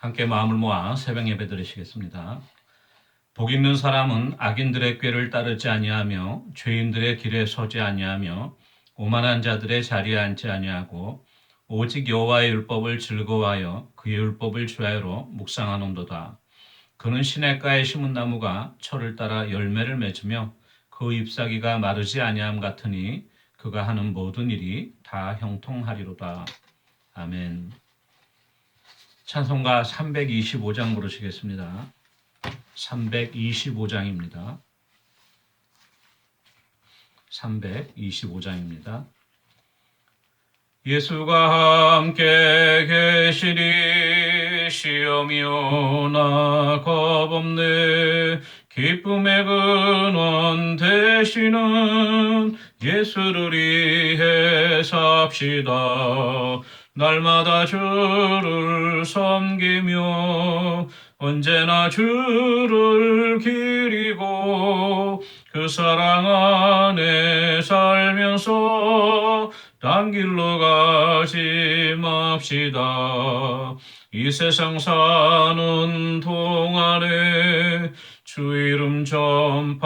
함께 마음을 모아 새벽 예배 드리시겠습니다. 복 있는 사람은 악인들의 꾀를 따르지 아니하며 죄인들의 길에 서지 아니하며 오만한 자들의 자리에 앉지 아니하고 오직 여호와의 율법을 즐거워하여 그의 율법을 주야로 묵상하는도다. 그는 시냇가에 심은 나무가 철을 따라 열매를 맺으며 그 잎사귀가 마르지 아니함 같으니 그가 하는 모든 일이 다 형통하리로다. 아멘. 찬송가 325장 부르시겠습니다. 325장입니다. 325장입니다. 예수가 함께 계시리 시험이 오나 겁없네. 기쁨의 근원 되시는 예수를 위해 삽시다. 날마다 주를 섬기며 언제나 주를 기리고 그 사랑 안에 살면서 딴 길로 가지 맙시다. 이 세상 사는 동안에 주 이름 전파하면서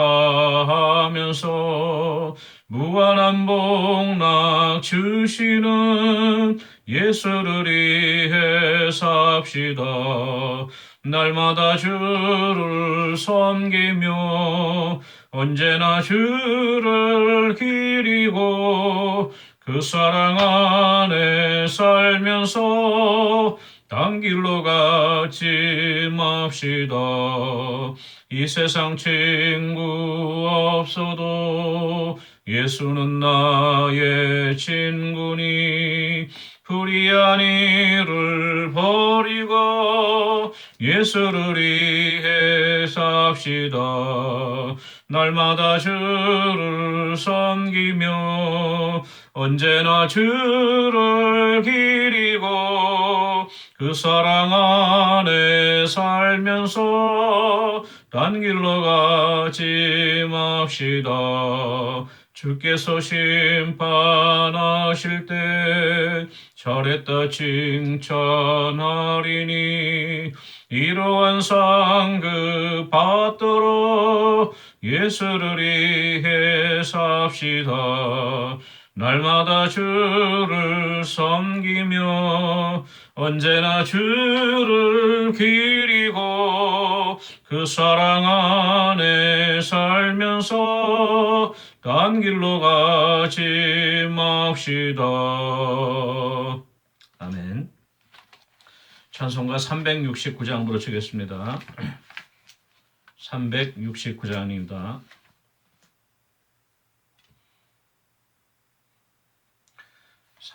무한한 복락 주시는 예수를 위해 삽시다. 날마다 주를 섬기며 언제나 주를 기리고 그 사랑 안에 살면서 딴 길로 가지 맙시다. 이 세상 친구 없어도 예수는 나의 친구니 불의한 일을 버리고 예수를 위해 삽시다. 날마다 주를 섬기며 언제나 주를 기리고 그 사랑 안에 살면서 딴 길로 가지 맙시다. 주께서 심판하실 때 잘했다 칭찬하리니 이러한 상급 받도록 예수를 위해 삽시다. 날마다 주를 섬기며 언제나 주를 기리고 그 사랑 안에 살면서 딴 길로 가지 맙시다. 아멘. 찬송가 369장 부르시겠습니다. 369장입니다.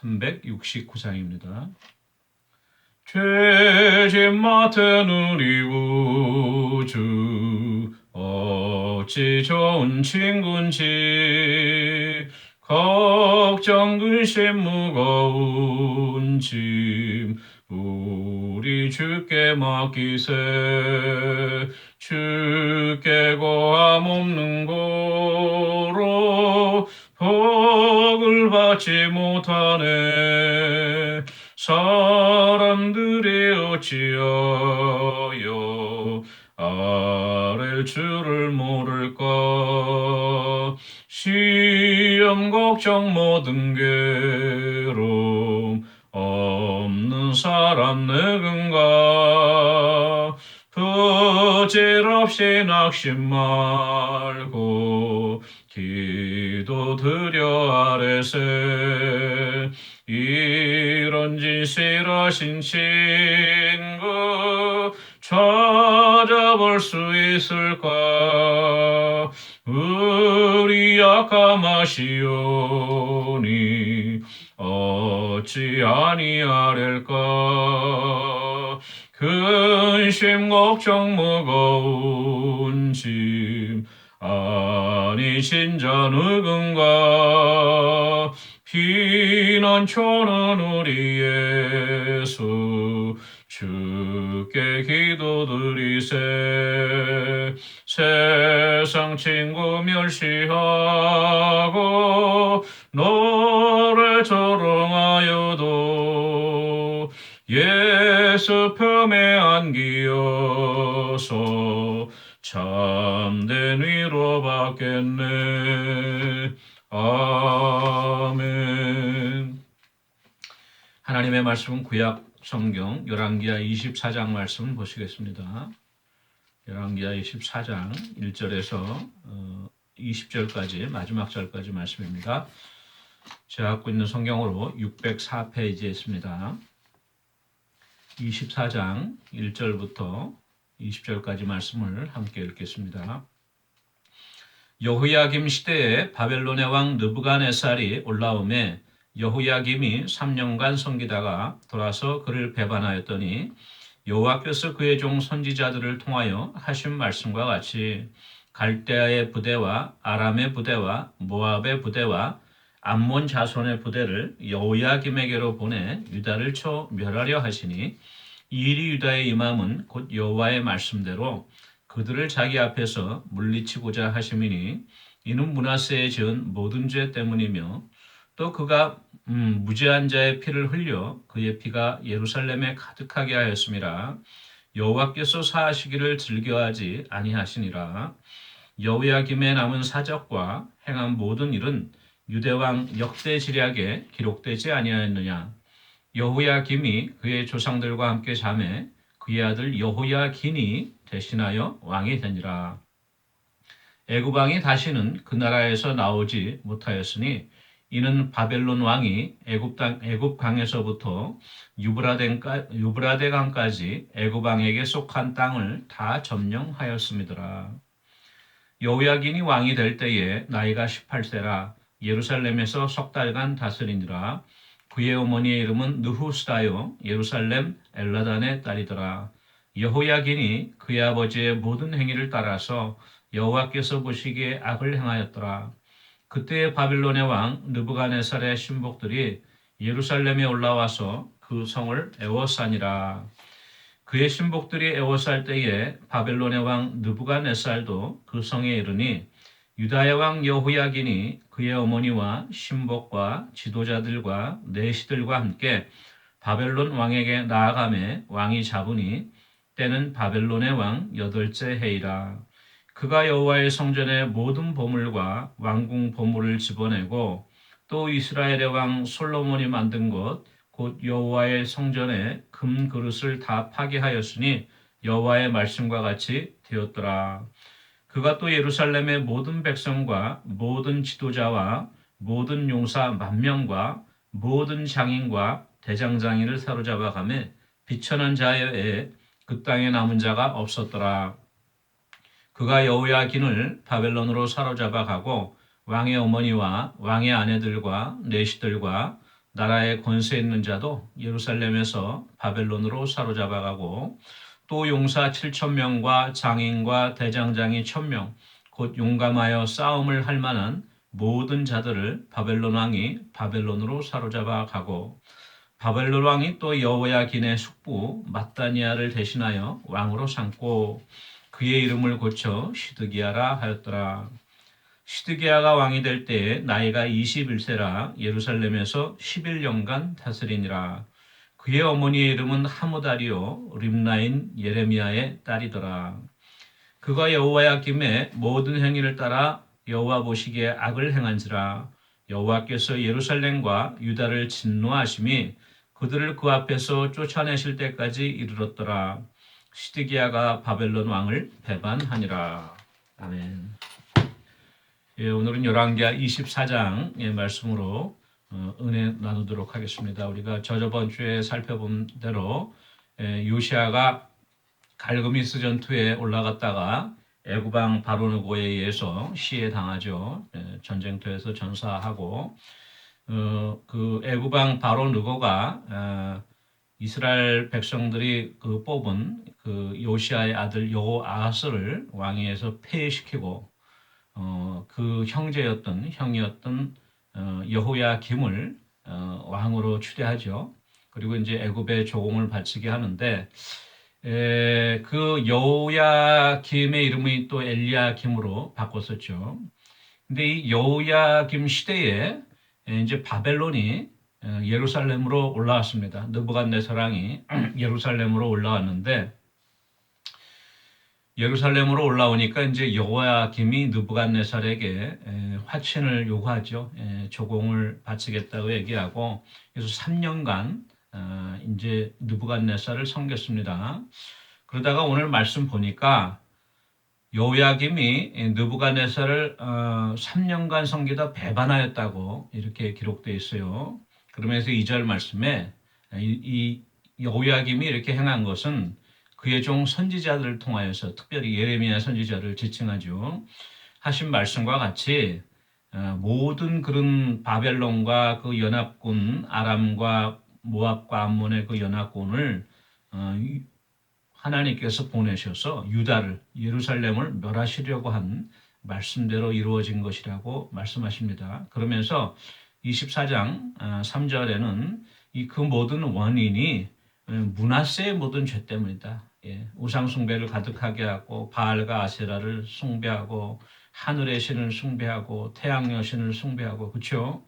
369장입니다. 죄짐 맡은 우리 구주 어찌 좋은 친구인지 걱정 근심 무거운 짐 우리 주께 맡기세. 주께 고함 없는 고로 복을 받지 못하네. 사람들이 어찌하여 아랠 줄을 모를까. 시험 걱정 모든 괴로움 없는 사람 누군가. 부질없이 낙심 말고 기도 드려 아뢰세. 이런 짓을 하신 친구 찾아볼 수 있을까. 우리 약함하시오니 어찌 아니하랴까. 근심 걱정 무거운 짐 아니신 자 누군가. 피난처는 우리 예수 주께 기도드리세. 세상 친구 멸시하고 너를 조롱하여도 예수 그 품에 안기어서 참된 위로 받겠네. 아멘. 하나님의 말씀은 구약 성경 열왕기하 24장 말씀 보시겠습니다. 열왕기하 24장 1절에서 20절까지 마지막 절까지 말씀입니다. 제가 갖고 있는 성경으로 604페이지에 있습니다. 24장 1절부터 20절까지 말씀을 함께 읽겠습니다. 여호야김 시대에 바벨론의 왕 느부갓네살이 올라오매 여호야김이 3년간 섬기다가 돌아서 그를 배반하였더니 여호와께서 그의 종 선지자들을 통하여 하신 말씀과 같이 갈대아의 부대와 아람의 부대와 모압의 부대와 암몬 자손의 부대를 여호야김에게로 보내 유다를 쳐 멸하려 하시니 이 일이 유다의 임함은 곧 여호와의 말씀대로 그들을 자기 앞에서 물리치고자 하심이니 이는 므낫세에 지은 모든 죄 때문이며 또 그가 무죄한 자의 피를 흘려 그의 피가 예루살렘에 가득하게 하였음이라. 여호와께서 사하시기를 즐겨하지 아니하시니라. 여호야김의 남은 사적과 행한 모든 일은 유대왕 역대지략에 기록되지 아니하였느냐. 여호야김이 그의 조상들과 함께 잠에 그의 아들 여호야긴이 대신하여 왕이 되니라. 애굽 왕이 다시는 그 나라에서 나오지 못하였으니 이는 바벨론 왕이 애굽 강에서부터 유브라데 강까지 애굽 왕에게 속한 땅을 다 점령하였음이더라. 여호야긴이 왕이 될 때에 나이가 18세라 예루살렘에서 석 달간 다스리니라. 그의 어머니의 이름은 느후스다요 예루살렘 엘라단의 딸이더라. 여호야긴이 그의 아버지의 모든 행위를 따라서 여호와께서 보시기에 악을 행하였더라. 그때의 바빌론의 왕 느부갓네살의 신복들이 예루살렘에 올라와서 그 성을 애워싸니라. 그의 신복들이 애워쌀 때에 바벨론의 왕 느부갓네살도 그 성에 이르니 유다의 왕 여호야긴이 그의 어머니와 신복과 지도자들과 내시들과 함께 바벨론 왕에게 나아가매 왕이 잡으니 때는 바벨론의 왕 8째 해이라. 그가 여호와의 성전의 모든 보물과 왕궁 보물을 집어내고 또 이스라엘의 왕 솔로몬이 만든 것 곧 여호와의 성전의 금 그릇을 다 파괴하였으니 여호와의 말씀과 같이 되었더라. 그가 또 예루살렘의 모든 백성과 모든 지도자와 모든 용사 10,000명과 모든 장인과 대장장이를 사로잡아 가매 비천한 자에 외에 그 땅에 남은 자가 없었더라. 그가 여호야긴을 바벨론으로 사로잡아 가고 왕의 어머니와 왕의 아내들과 내시들과 나라의 권세 있는 자도 예루살렘에서 바벨론으로 사로잡아 가고 또 용사 7,000명과 장인과 대장장이 1,000명 곧 용감하여 싸움을 할 만한 모든 자들을 바벨론 왕이 바벨론으로 사로잡아 가고 바벨론 왕이 또 여호야긴의 숙부 matthaniah를 대신하여 왕으로 삼고 그의 이름을 고쳐 시드기야라 하였더라. 시드기야가 왕이 될 때에 나이가 21세라 예루살렘에서 11년간 다스리니라. 그의 어머니의 이름은 하무다리요 림나인 예레미야의 딸이더라. 그가 여호야김의 모든 행위를 따라 여호와 보시기에 악을 행한지라. 여호와께서 예루살렘과 유다를 진노하심이 그들을 그 앞에서 쫓아내실 때까지 이르렀더라. 시드기야가 바벨론 왕을 배반하니라. 아멘. 예, 오늘은 열왕기하 24장의 말씀으로 은혜 나누도록 하겠습니다. 우리가 저번 주에 살펴본 대로 요시아가 갈그미스 전투에 올라갔다가 애굽왕 바로느고에 의해서 시해당하죠. 전쟁터에서 전사하고 그 애굽왕 바로느고가 이스라엘 백성들이 뽑은 그 요시아의 아들 여호아하스를 왕위에서 폐위시키고 그 형이었던 여호야김을 왕으로 추대하죠. 그리고 이제 애굽의 조공을 바치게 하는데 그 여호야김의 이름이 또 엘리야김으로 바꿨었죠. 근데 이 여호야김 시대에 이제 바벨론이 예루살렘으로 올라왔습니다. 느부갓네살 왕이 예루살렘으로 올라왔는데 예루살렘으로 올라오니까 이제 여호야김이 느부갓네살에게 화친을 요구하죠. 조공을 바치겠다고 얘기하고 그래서 3년간 이제 느부갓네살을 섬겼습니다. 그러다가 오늘 말씀 보니까 여호야김이 느부갓네살을 3년간 섬기다 배반하였다고 이렇게 기록되어 있어요. 그러면서 2절 말씀에 이 여호야김이 이렇게 행한 것은 그의 종 선지자들을 통하여서 특별히 예레미야 선지자를 지칭하죠. 하신 말씀과 같이 모든 그런 바벨론과 그 연합군 아람과 모압과 암몬의 그 연합군을 하나님께서 보내셔서 유다를 예루살렘을 멸하시려고 한 말씀대로 이루어진 것이라고 말씀하십니다. 그러면서 24장 3절에는 그 모든 원인이 므낫세의 모든 죄 때문이다. 우상 숭배를 가득하게 하고 바알과 아세라를 숭배하고 하늘의 신을 숭배하고 태양의 신을 숭배하고 그렇죠.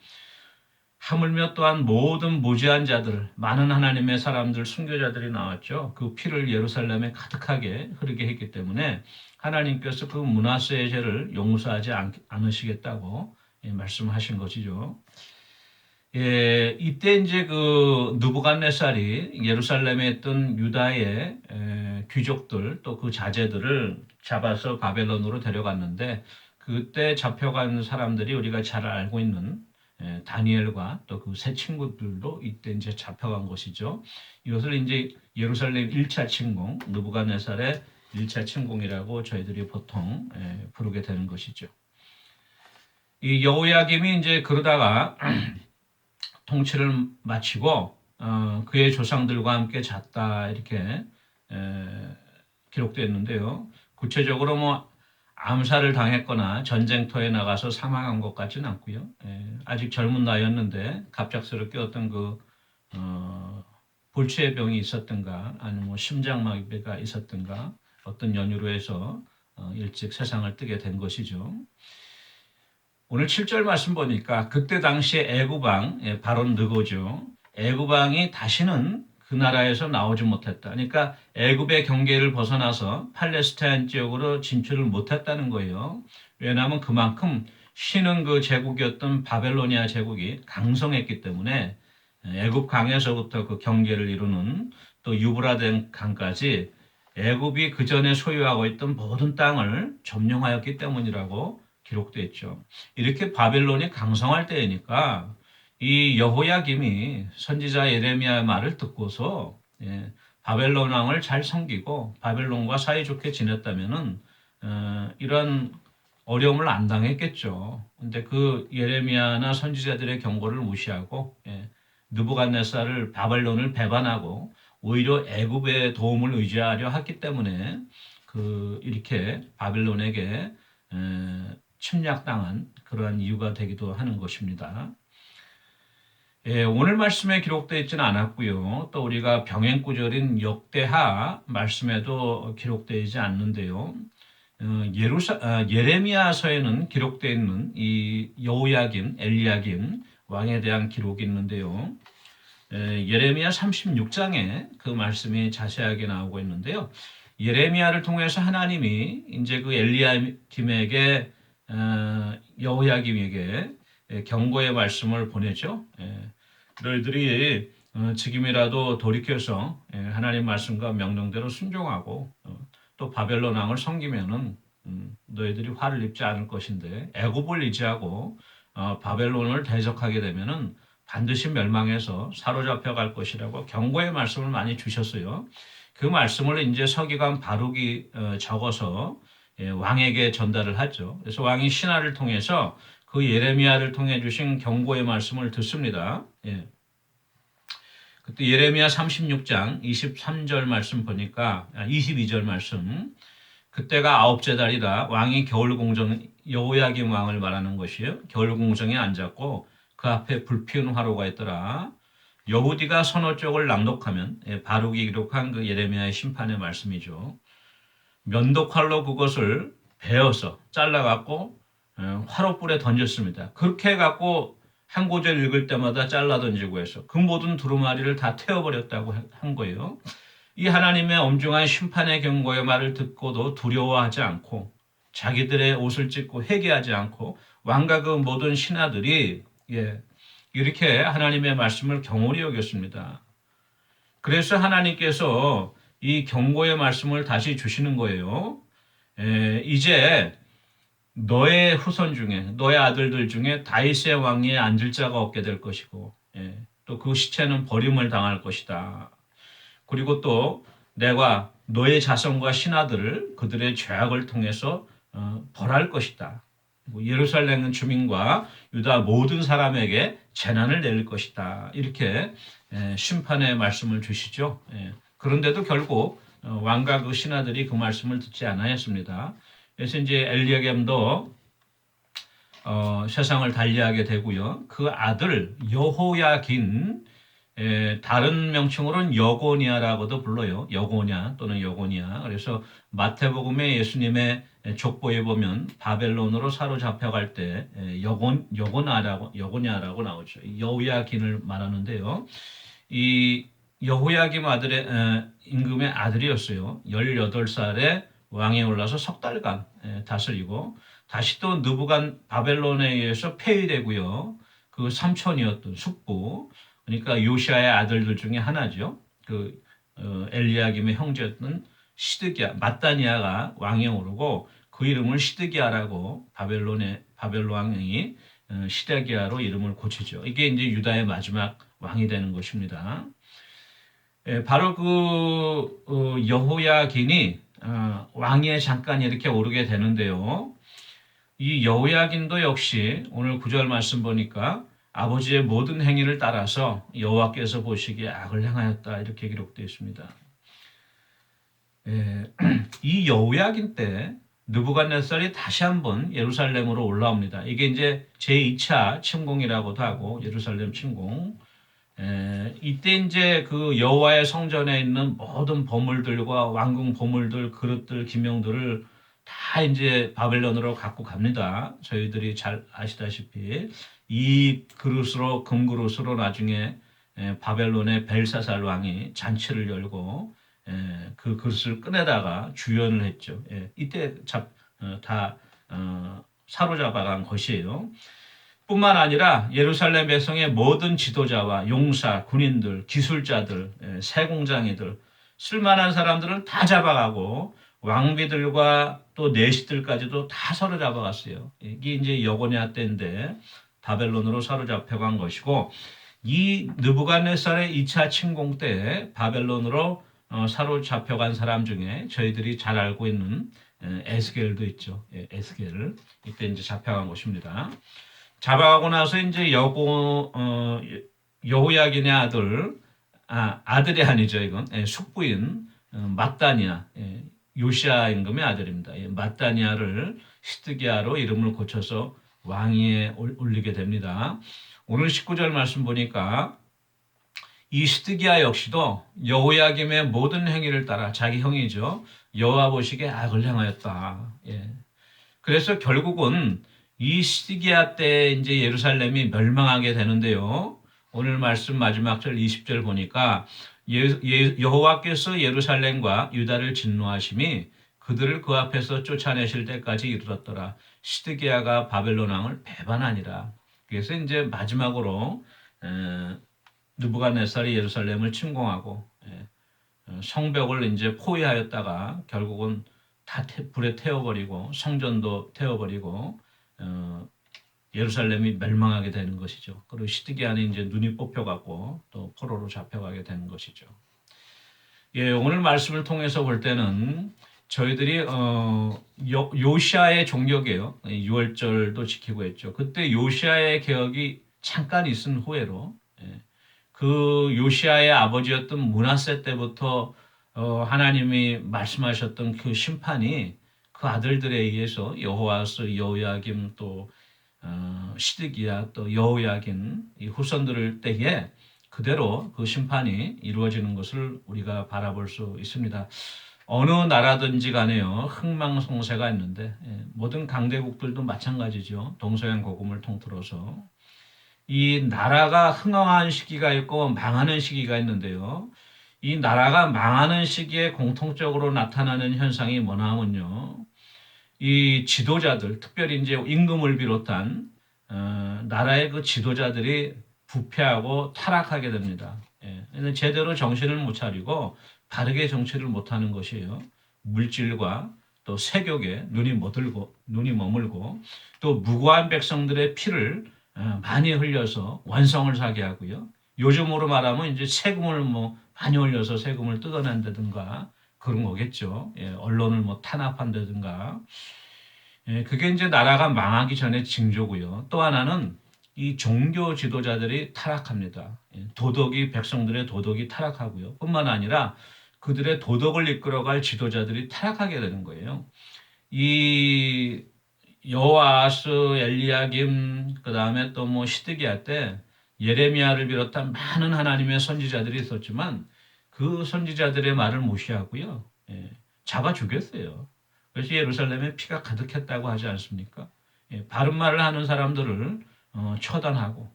하물며 또한 모든 무지한 자들, 많은 하나님의 사람들, 순교자들이 나왔죠. 그 피를 예루살렘에 가득하게 흐르게 했기 때문에 하나님께서 그 므낫세의 죄를 용서하지 않으시겠다고 말씀하신 것이죠. 이때 이제 그 느부갓네살이 예루살렘에 있던 유다의 귀족들 또 그 자제들을 잡아서 바벨론으로 데려갔는데 그때 잡혀간 사람들이 우리가 잘 알고 있는 다니엘과 또 그 세 친구들도 이때 이제 잡혀간 것이죠. 이것을 이제 예루살렘 1차 침공, 느부갓네살의 1차 침공이라고 저희들이 보통 부르게 되는 것이죠. 이 여호야김이 이제 그러다가 통치를 마치고 그의 조상들과 함께 잤다 이렇게 기록되어 있는데요. 구체적으로 뭐 암살을 당했거나 전쟁터에 나가서 사망한 것 같지는 않고요. 아직 젊은 나이였는데 갑작스럽게 어떤 그 불치의 병이 있었던가 아니면 뭐 심장마비가 있었던가 어떤 연유로 해서 일찍 세상을 뜨게 된 것이죠. 오늘 7절 말씀 보니까 그때 당시에 애굽왕 바로 느고죠. 애굽왕이 다시는 그 나라에서 나오지 못했다. 그러니까 애굽의 경계를 벗어나서 팔레스타인 지역으로 진출을 못했다는 거예요. 왜냐하면 그만큼 신은 그 제국이었던 바벨로니아 제국이 강성했기 때문에 애굽 강에서부터 그 경계를 이루는 또 유브라데 강까지 애굽이 그 전에 소유하고 있던 모든 땅을 점령하였기 때문이라고 기록되어 있죠. 이렇게 바벨론이 강성할 때이니까 이 여호야김이 선지자 예레미야의 말을 듣고서 바벨론 왕을 잘 섬기고 바벨론과 사이좋게 지냈다면은 이런 어려움을 안 당했겠죠. 근데 그 예레미야나 선지자들의 경고를 무시하고 느부갓네살을 바벨론을 배반하고 오히려 애굽의 도움을 의지하려 했기 때문에 이렇게 바벨론에게 침략당한 그러한 이유가 되기도 하는 것입니다. 오늘 말씀에 기록되어 있지는 않았고요. 또 우리가 병행구절인 역대하 말씀에도 기록되지 않는데요. 예레미야서에는 기록되어 있는 이 여호야김, 엘리야김 왕에 대한 기록이 있는데요. 예레미야 36장에 그 말씀이 자세하게 나오고 있는데요. 예레미야를 통해서 하나님이 이제 그 엘리야김에게 여호야김에게 경고의 말씀을 보내죠. 너희들이 지금이라도 돌이켜서 하나님 말씀과 명령대로 순종하고 또 바벨론 왕을 섬기면은 너희들이 화를 입지 않을 것인데 애굽을 의지하고 바벨론을 대적하게 되면은 반드시 멸망해서 사로잡혀 갈 것이라고 경고의 말씀을 많이 주셨어요. 그 말씀을 이제 서기관 바룩이 적어서 왕에게 전달을 하죠. 그래서 왕이 신하를 통해서 그 예레미야를 통해 주신 경고의 말씀을 듣습니다. 그때 예레미야 36장 23절 말씀 보니까 22절 말씀 그때가 아홉째 달이라 왕이 겨울공정 여호야김 왕을 말하는 것이에요. 겨울공정에 앉았고 그 앞에 불피운 화로가 있더라. 여후디가 서너 쪽을 낭독하면 바룩이 기록한 그 예레미야의 심판의 말씀이죠. 면도칼로 그것을 베어서 잘라갖고 화로불에 던졌습니다. 그렇게 해갖고 한 구절 읽을 때마다 잘라 던지고 해서 그 모든 두루마리를 다 태워버렸다고 한 거예요. 이 하나님의 엄중한 심판의 경고의 말을 듣고도 두려워하지 않고 자기들의 옷을 찢고 회개하지 않고 왕과 그 모든 신하들이 이렇게 하나님의 말씀을 경홀히 여겼습니다. 그래서 하나님께서 이 경고의 말씀을 다시 주시는 거예요. 이제 너의 후손 중에 너의 아들들 중에 다윗의 왕위에 앉을 자가 없게 될 것이고 또 그 시체는 버림을 당할 것이다. 그리고 또 내가 너의 자손과 신하들을 그들의 죄악을 통해서 벌할 것이다. 예루살렘 주민과 유다 모든 사람에게 재난을 내릴 것이다. 이렇게 심판의 말씀을 주시죠. 그런데도 결국 왕과 그 신하들이 그 말씀을 듣지 않았습니다. 그래서 이제 엘리야겜도 세상을 달리하게 되고요. 그 아들 여호야긴 다른 명칭으로는 여고니아라고도 불러요. 여고냐 또는 여고니아. 그래서 마태복음에 예수님의 족보에 보면 바벨론으로 사로잡혀갈 때 여고냐라고 나오죠. 여호야긴을 말하는데요. 이 여호야김 아들의 임금의 아들이었어요. 18살에 왕에 올라서 석 달간 다스리고 다시 또 느부간 바벨론에 의해서 폐위되고요. 그 삼촌이었던 숙부 그러니까 요시아의 아들들 중에 하나죠. 그 엘리야김의 형제였던 시드기야 마따니아가 왕에 오르고 그 이름을 시드기야라고 바벨론 왕이 시드기야로 이름을 고치죠. 이게 이제 유다의 마지막 왕이 되는 것입니다. 바로 그 여호야긴이 왕위에 잠깐 이렇게 오르게 되는데요. 이 여호야긴도 역시 오늘 9절 말씀 보니까 아버지의 모든 행위를 따라서 여호와께서 보시기에 악을 행하였다 이렇게 기록되어 있습니다. 이 여호야긴 때 느부갓네살이 다시 한번 예루살렘으로 올라옵니다. 이게 이제 제2차 침공이라고도 하고 예루살렘 침공. 이때 이제 그 여호와의 성전에 있는 모든 보물들과 왕궁 보물들, 그릇들, 기명들을 다 이제 바벨론으로 갖고 갑니다. 저희들이 잘 아시다시피 이 그릇으로 금그릇으로 나중에 바벨론의 벨사살 왕이 잔치를 열고 그 그릇을 꺼내다가 주연을 했죠. 이때 다 사로잡아간 것이에요. 뿐만 아니라 예루살렘 백성의 모든 지도자와 용사, 군인들, 기술자들, 세공장이들, 쓸만한 사람들은 다 잡아가고 왕비들과 또 내시들까지도 다 사로잡아갔어요. 이게 이제 여고냐 때인데 바벨론으로 사로잡혀간 것이고 이 느부갓네살의 2차 침공 때 바벨론으로 사로잡혀간 사람 중에 저희들이 잘 알고 있는 에스겔도 있죠. 에스겔 이때 이제 잡혀간 것입니다. 잡아가고 나서 이제 여호야긴의 아들이 아니죠. 이건 숙부인 마따니아 요시아 임금의 아들입니다. 마따니아를 시드기야로 이름을 고쳐서 왕위에 올리게 됩니다. 오늘 19절 말씀 보니까 이 시드기야 역시도 여호야김의 모든 행위를 따라 자기 형이죠. 여호와 보시기에 악을 행하였다. 그래서 결국은 이 시드기야 때 이제 예루살렘이 멸망하게 되는데요. 오늘 말씀 마지막 절 20절 보니까 여호와께서 예루살렘과 유다를 진노하심이 그들을 그 앞에서 쫓아내실 때까지 이르렀더라. 시드기야가 바벨론 왕을 배반하니라. 그래서 이제 마지막으로 느부갓네살이 예루살렘을 침공하고 성벽을 이제 포위하였다가 결국은 다 불에 태워버리고 성전도 태워버리고 예루살렘이 멸망하게 되는 것이죠. 그리고 시드기야는 이제 눈이 뽑혀갖고 또 포로로 잡혀가게 되는 것이죠. 오늘 말씀을 통해서 볼 때는 저희들이 요시아의 종력이에요. 6월절도 지키고 했죠. 그때 요시아의 개혁이 잠깐 있은 후에로 그 요시아의 아버지였던 므낫세 때부터 하나님이 말씀하셨던 그 심판이 그 아들들에 의해서 여호아스, 여호야김 또 시드기야 또 여호야긴 이 후손들 때에 그대로 그 심판이 이루어지는 것을 우리가 바라볼 수 있습니다. 어느 나라든지 간에요 흥망성쇠가 있는데 모든 강대국들도 마찬가지죠. 동서양 고금을 통틀어서 이 나라가 흥황한 시기가 있고 망하는 시기가 있는데요. 이 나라가 망하는 시기에 공통적으로 나타나는 현상이 뭐냐 하면요. 이 지도자들, 특별히 이제 임금을 비롯한 나라의 그 지도자들이 부패하고 타락하게 됩니다. 예. 제대로 정신을 못 차리고 바르게 정치를 못하는 것이에요. 물질과 또 세욕에 눈이 머물고 또 무고한 백성들의 피를 많이 흘려서 원성을 사게 하고요. 요즘으로 말하면 이제 세금을 뭐 많이 흘려서 세금을 뜯어낸다든가 그런 거겠죠. 예, 언론을 뭐 탄압한다든가. 예, 그게 이제 나라가 망하기 전에 징조고요. 또 하나는 이 종교 지도자들이 타락합니다. 예, 백성들의 도덕이 타락하고요. 뿐만 아니라 그들의 도덕을 이끌어갈 지도자들이 타락하게 되는 거예요. 이 여호아스, 엘리야김, 그 다음에 또 뭐 시드기야 때 예레미야를 비롯한 많은 하나님의 선지자들이 있었지만 그 선지자들의 말을 무시하고요. 예, 잡아 죽였어요. 그래서 예루살렘에 피가 가득했다고 하지 않습니까? 예, 바른 말을 하는 사람들을 처단하고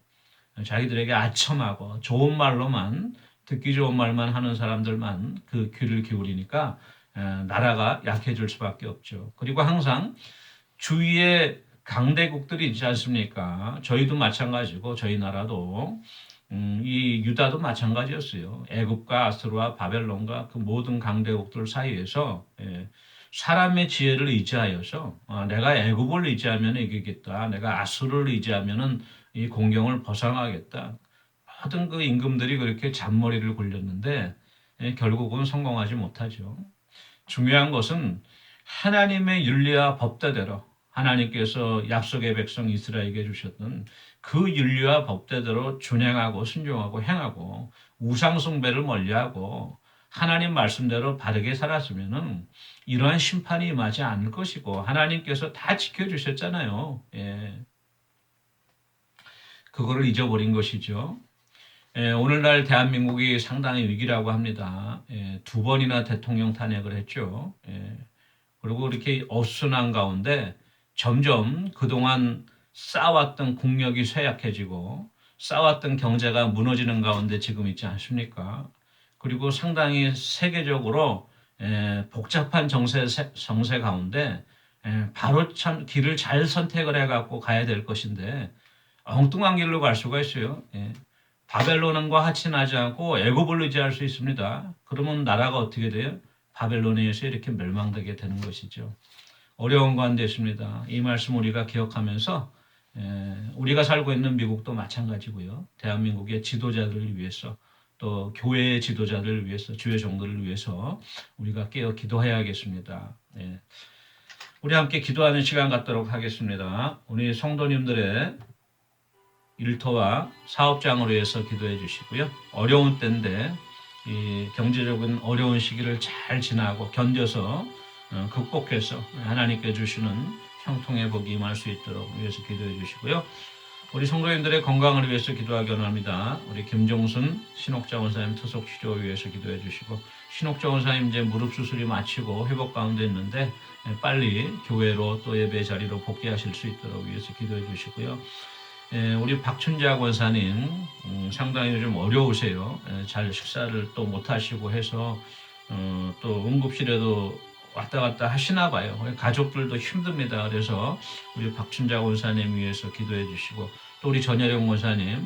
자기들에게 아첨하고 좋은 말로만 듣기 좋은 말만 하는 사람들만 그 귀를 기울이니까 나라가 약해질 수밖에 없죠. 그리고 항상 주위에 강대국들이 있지 않습니까? 저희도 마찬가지고 저희 나라도 이 유다도 마찬가지였어요. 애굽과 아스르와 바벨론과 그 모든 강대국들 사이에서 사람의 지혜를 의지하여서 내가 애굽을 의지하면 이기겠다. 내가 아수르를 의지하면은 이 공경을 벗어나겠다. 모든 그 임금들이 그렇게 잔머리를 굴렸는데 결국은 성공하지 못하죠. 중요한 것은 하나님의 윤리와 법대대로 하나님께서 약속의 백성 이스라엘에게 주셨던 그 윤리와 법대대로 준행하고 순종하고 행하고 우상 숭배를 멀리하고 하나님 말씀대로 바르게 살았으면은 이러한 심판이 임하지 않을 것이고 하나님께서 다 지켜주셨잖아요. 예. 그거를 잊어버린 것이죠. 예, 오늘날 대한민국이 상당히 위기라고 합니다. 예, 2번이나 대통령 탄핵을 했죠. 예, 그리고 이렇게 어수선한 가운데 점점 그동안 쌓아왔던 국력이 쇠약해지고 쌓아왔던 경제가 무너지는 가운데 지금 있지 않습니까? 그리고 상당히 세계적으로 복잡한 정세 가운데 바로 참 길을 잘 선택을 해갖고 가야 될 것인데 엉뚱한 길로 갈 수가 있어요. 예. 바벨론과 하친하지 않고 애굽을 의지할 수 있습니다. 그러면 나라가 어떻게 돼요? 바벨론에 의해서 이렇게 멸망되게 되는 것이죠. 어려운 관대 있습니다. 이 말씀 우리가 기억하면서 우리가 살고 있는 미국도 마찬가지고요. 대한민국의 지도자들을 위해서 또 교회의 지도자들을 위해서 주의 종들을 위해서 우리가 깨어 기도해야겠습니다. 네. 우리 함께 기도하는 시간 갖도록 하겠습니다. 우리 성도님들의 일터와 사업장을 위해서 기도해 주시고요. 어려운 때인데 이 경제적인 어려운 시기를 잘 지나고 견뎌서 극복해서 하나님께 주시는 형통의 복이 임할 수 있도록 위해서 기도해 주시고요. 우리 성도님들의 건강을 위해서 기도하기 원합니다. 우리 김종순 신옥자 원사님 투석 치료 위해서 기도해 주시고 신옥자 원사님 이제 무릎 수술이 마치고 회복 가운데 있는데 빨리 교회로 또 예배 자리로 복귀하실 수 있도록 위해서 기도해 주시고요. 우리 박춘자 권사님 상당히 좀 어려우세요. 잘 식사를 또 못하시고 해서 또 응급실에도 왔다 갔다 하시나 봐요. 가족들도 힘듭니다. 그래서 우리 박춘자 권사님 위해서 기도해 주시고 또 우리 전혜령 권사님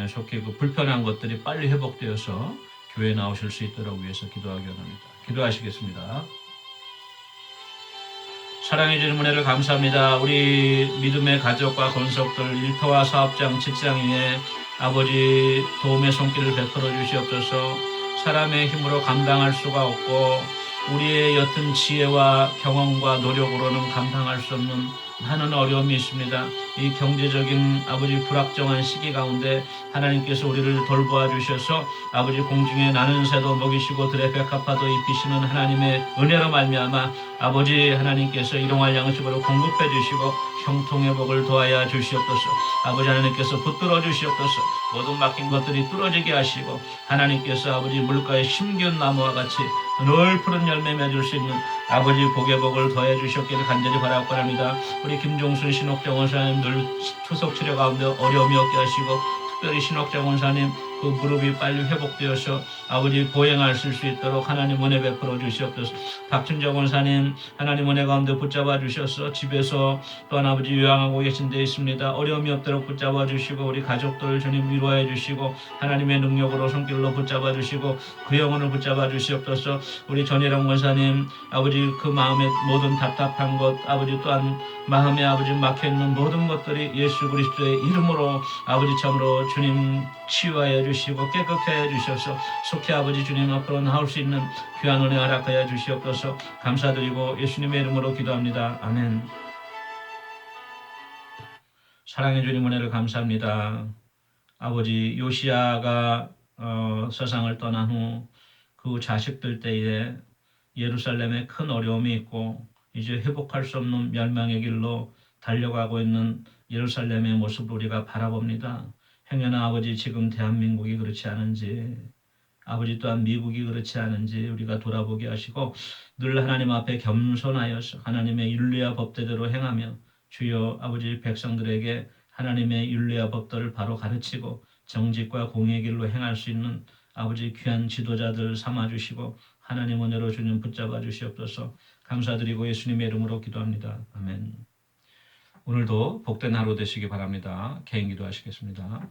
속히 그 불편한 것들이 빨리 회복되어서 교회에 나오실 수 있도록 위해서 기도하기 원합니다. 기도하시겠습니다. 사랑해 주는 은혜를 감사합니다. 우리 믿음의 가족과 권속들 일터와 사업장 직장인의 아버지 도움의 손길을 베풀어 주시옵소서. 사람의 힘으로 감당할 수가 없고 우리의 옅은 지혜와 경험과 노력으로는 감당할 수 없는 많은 어려움이 있습니다. 이 경제적인 아버지 불확정한 시기 가운데 하나님께서 우리를 돌보아 주셔서 아버지 공중에 나는 새도 먹이시고 들의 백합화도 입히시는 하나님의 은혜로 말미암아 아버지 하나님께서 일용할 양식으로 공급해 주시고 형통의 복을 도하여 주시옵소서. 아버지 하나님께서 붙들어 주시옵소서. 모든 막힌 것들이 뚫어지게 하시고 하나님께서 아버지 물가에 심기운 나무와 같이 늘 푸른 열매 맺을 수 있는 아버지 복의 복을 더해 주셨기를 간절히 바라고 합니다. 우리 김종순 신옥정 원사님 늘 투석 치료 가운데 어려움이 없게 하시고 특별히 신옥정 원사님 그 무릎이 빨리 회복되어서 아버지 보행하실 수 있도록 하나님 은혜 베풀어 주시옵소서. 박춘정 원사님 하나님 은혜 가운데 붙잡아 주셔서 집에서 또한 아버지 요양하고 계신 데 있습니다. 어려움이 없도록 붙잡아 주시고 우리 가족들 주님 위로해 주시고 하나님의 능력으로 손길로 붙잡아 주시고 그 영혼을 붙잡아 주시옵소서. 우리 전혜령 원사님 아버지 그 마음의 모든 답답한 것 아버지 또한 마음에 아버지 막혀있는 모든 것들이 예수 그리스도의 이름으로 아버지 참으로 주님 치유하여 주시고 깨끗게 해 주셔서 속히 아버지 주님 앞으로 나올 수 있는 귀한 은혜 허락하여 주시옵소서. 감사드리고 예수님의 이름으로 기도합니다. 아멘. 사랑해 주님 은혜를 감사합니다. 아버지 요시야가 세상을 떠난 후 그 자식들 때에 예루살렘에 큰 어려움이 있고 이제 회복할 수 없는 멸망의 길로 달려가고 있는 예루살렘의 모습을 우리가 바라봅니다. 행여나 아버지 지금 대한민국이 그렇지 않은지 아버지 또한 미국이 그렇지 않은지 우리가 돌아보게 하시고 늘 하나님 앞에 겸손하여서 하나님의 윤리와 법대대로 행하며 주여 아버지 백성들에게 하나님의 윤리와 법들을 바로 가르치고 정직과 공의의 길로 행할 수 있는 아버지 귀한 지도자들 삼아주시고 하나님 은혜로 주님 붙잡아 주시옵소서. 감사드리고 예수님의 이름으로 기도합니다. 아멘. 오늘도 복된 하루 되시기 바랍니다. 개인 기도하시겠습니다.